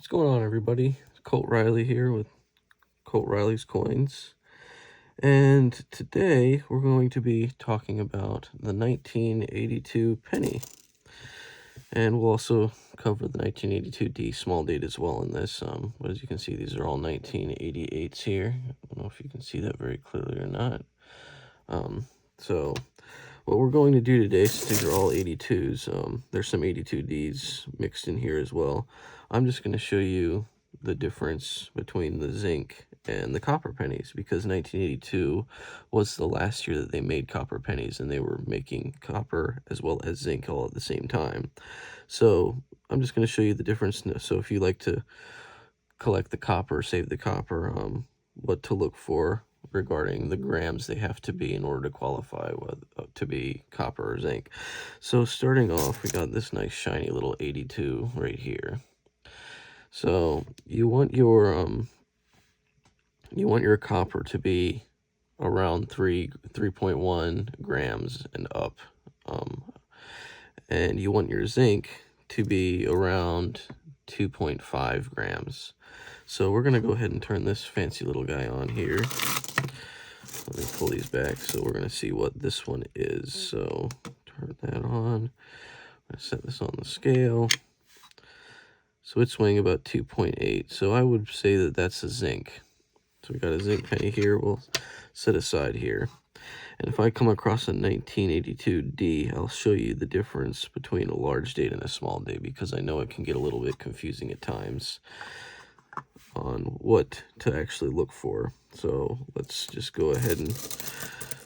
What's going on, everybody? It's Colt Riley here with Colt Riley's Coins. And today we're going to be talking about the 1982 penny. And we'll also cover the 1982D small date as well in this. But as you can see, these are all 1988s here. I don't know if you can see that very clearly or not. So what we're going to do today, since these are all 82s, there's some 82Ds mixed in here as well. I'm just going to show you the difference between the zinc and the copper pennies, because 1982 was the last year that they made copper pennies, and they were making copper as well as zinc all at the same time. So I'm just going to show you the difference. So if you like to collect the copper, save the copper, what to look for regarding the grams they have to be in order to qualify to be copper or zinc. So starting off, we got this nice shiny little 82 right here. So you want your copper to be around 3.1 grams and up, and you want your zinc to be around 2.5 grams. So we're going to go ahead and turn this fancy little guy on here. Let me pull these back so we're going to see what this one is. So turn that on. I'm going to set this on the scale. So it's weighing about 2.8. So I would say that that's a zinc. So we got a zinc penny here. We'll set aside here. And if I come across a 1982D, I'll show you the difference between a large date and a small date, because I know it can get a little bit confusing at times on what to actually look for. So let's just go ahead and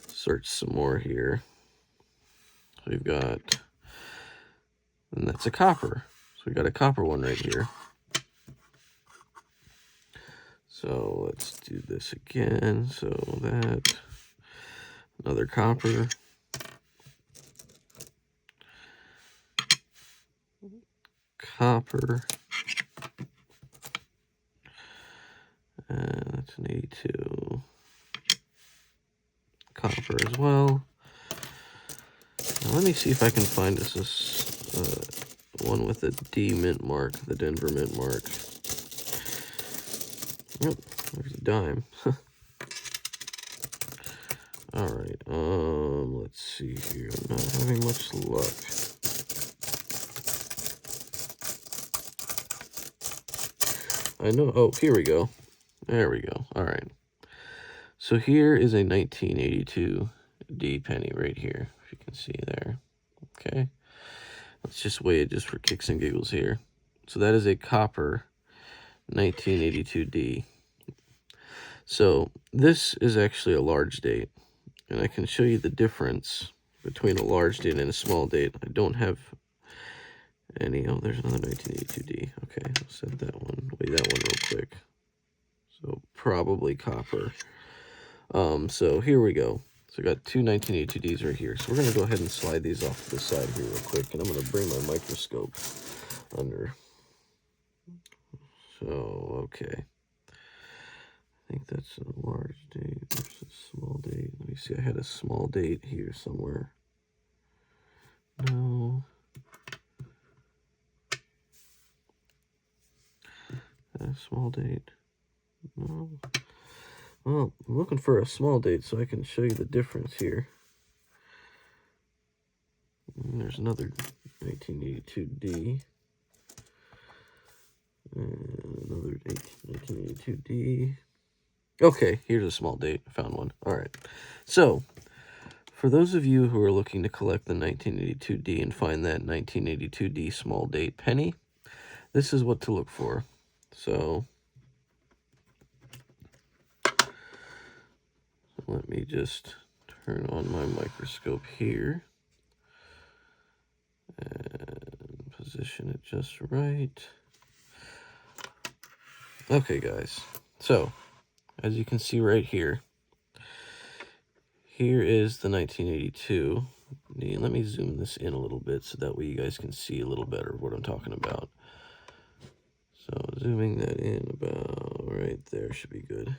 search some more here. So we've got, and that's a copper. So we got a copper one right here. So let's do this again. So that, another copper, copper, and that's an 82, copper as well. Now let me see if I can find this one with a D mint mark, the Denver mint mark. Yep, there's a dime. All right, let's see here. I'm not having much luck. I know, oh, here we go. There we go. All right. So here is a 1982 D penny right here, if you can see there. Okay. Let's just weigh it just for kicks and giggles here. So that is a copper 1982D. So this is actually a large date, and I can show you the difference between a large date and a small date. I don't have any. Oh, there's another 1982D. Okay, I'll set that one. Weigh that one real quick. So probably copper. So here we go. So we got two 1982Ds right here. So we're going to go ahead and slide these off to the side here real quick, and I'm going to bring my microscope under. So, okay. I think that's a large date versus small date. Let me see. I had a small date here somewhere. No. A small date. No. Well, I'm looking for a small date so I can show you the difference here. And there's another 1982D. And another 1982D. Okay, here's a small date. I found one. All right. So, for those of you who are looking to collect the 1982D and find that 1982D small date penny, this is what to look for. So let me just turn on my microscope here and position it just right. Okay, guys. So, as you can see right here, here is the 1982. Let me zoom this in a little bit so that way you guys can see a little better what I'm talking about. So zooming that in about right there should be good.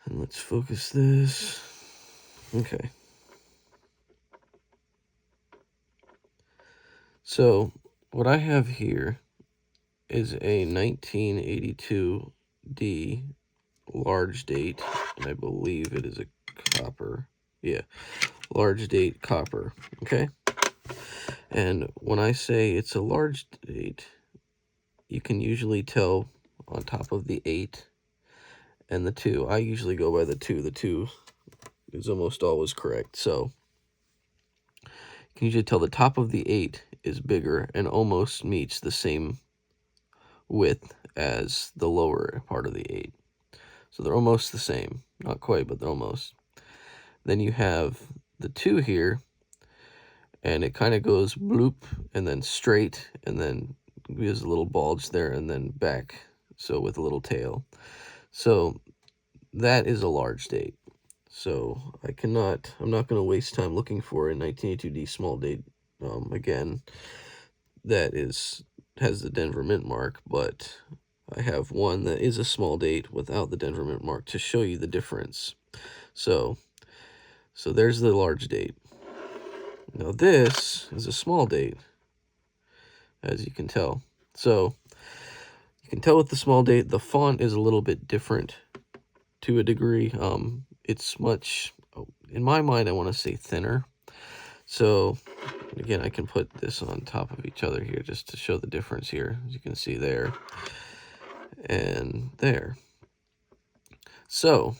And let's focus this. Okay. So what I have here is a 1982D large date, and I believe it is a copper. Yeah, large date copper, okay? And when I say it's a large date, you can usually tell on top of the 8 and the 2. I usually go by the 2. The 2 is almost always correct. So you can usually tell the top of the 8 is bigger and almost meets the same width as the lower part of the 8. So they're almost the same. Not quite, but they're almost. Then you have the 2 here, and it kind of goes bloop and then straight, and then there's a little bulge there, and then back, so with a little tail. So that is a large date. So I'm not going to waste time looking for a 1982D small date again that has the Denver Mint mark, but I have one that is a small date without the Denver Mint mark to show you the difference. So there's the large date. Now this is a small date, as you can tell. So you can tell with the small date, the font is a little bit different to a degree. It's much, in my mind, I want to say thinner. So again, I can put this on top of each other here just to show the difference here. As you can see there and there. So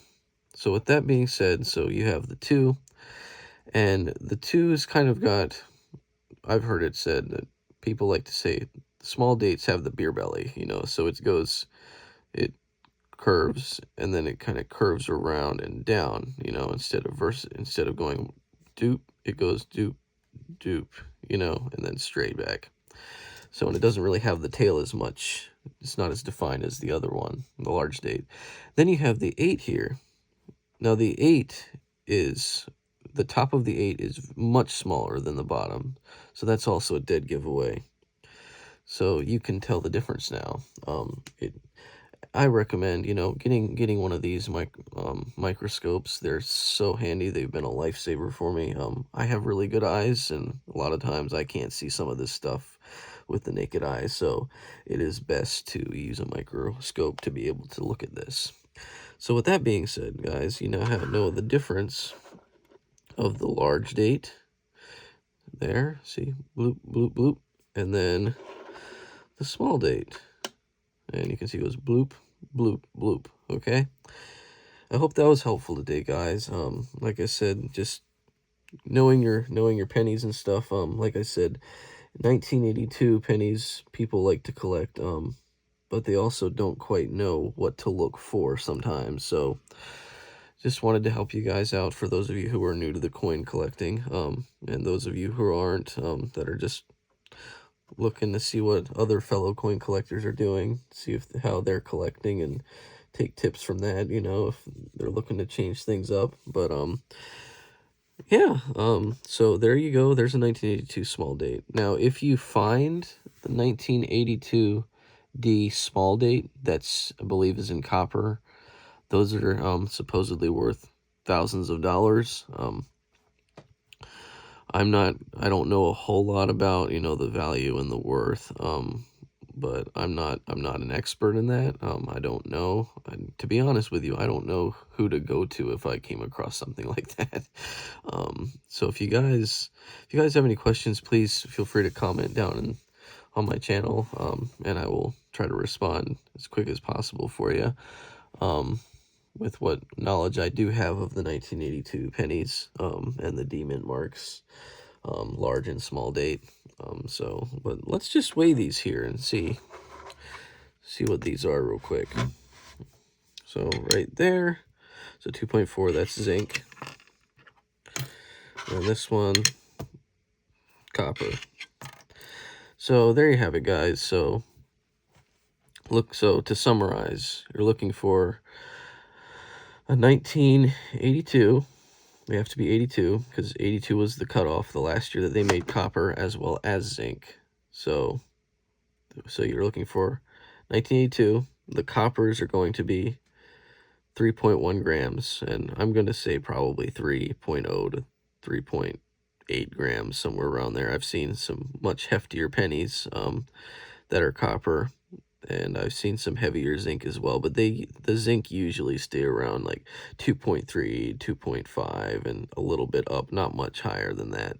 with that being said, so you have the 2, and the 2's kind of got, I've heard it said that people like to say small dates have the beer belly, so it curves, and then it kind of curves around and down, instead of going doop, it goes doop, doop, and then straight back. So, and it doesn't really have the tail as much. It's not as defined as the other one, the large date. Then you have the 8 here. Now the 8 is, the top of the 8 is much smaller than the bottom. So that's also a dead giveaway. So you can tell the difference now. I recommend, getting one of these microscopes. They're so handy. They've been a lifesaver for me. I have really good eyes, and a lot of times I can't see some of this stuff with the naked eye, so it is best to use a microscope to be able to look at this. So with that being said, guys, you now know the difference of the large date. There, see, bloop, bloop, bloop, and then the small date. And you can see it goes bloop, bloop, bloop, okay? I hope that was helpful today, guys. Like I said, just knowing your pennies and stuff. Like I said, 1982 pennies people like to collect, but they also don't quite know what to look for sometimes. So just wanted to help you guys out, for those of you who are new to the coin collecting, and those of you who aren't, that are just looking to see what other fellow coin collectors are doing, see how they're collecting, and take tips from that, if they're looking to change things up. But yeah, so there you go. There's a 1982 small date. Now, if you find the 1982D small date that's, I believe, is in copper, those are supposedly worth thousands of dollars. I don't know a whole lot about, the value and the worth, but I'm not an expert in that. I don't know. And to be honest with you, I don't know who to go to if I came across something like that. So if you guys have any questions, please feel free to comment down on my channel, and I will try to respond as quick as possible for you. With what knowledge I do have of the 1982 pennies, and the D-Mint marks, large and small date. But let's just weigh these here and see what these are real quick. So right there, so 2.4, that's zinc. And this one, copper. So there you have it, guys. So to summarize, you're looking for a 1982. They have to be 82, because 82 was the cutoff the last year that they made copper as well as zinc. So you're looking for 1982. The coppers are going to be 3.1 grams, and I'm going to say probably 3.0 to 3.8 grams, somewhere around there. I've seen some much heftier pennies that are copper. and I've seen some heavier zinc as well, but the zinc usually stay around like 2.3, 2.5, and a little bit up, not much higher than that.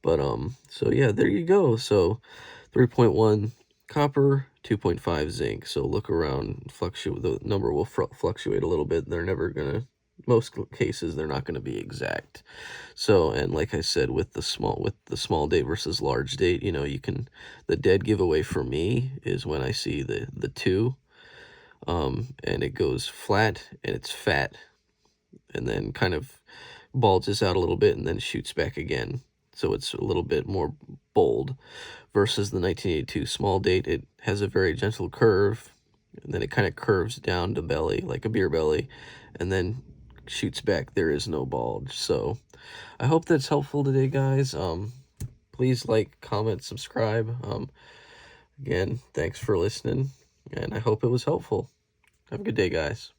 But so yeah, there you go. So 3.1 copper, 2.5 zinc. So look around, fluctuate. The number will fluctuate a little bit. They're never gonna. Most cases, they're not going to be exact. So, and like I said, with the small date versus large date, you know, you can, the dead giveaway for me is when I see the 2, and it goes flat and it's fat, and then kind of bulges out a little bit and then shoots back again. So it's a little bit more bold versus the 1982 small date. It has a very gentle curve, and then it kind of curves down to belly like a beer belly, and then shoots back. There is no bulge. So I hope that's helpful today, guys. Please like, comment, subscribe. Again, thanks for listening, and I hope it was helpful. Have a good day, guys.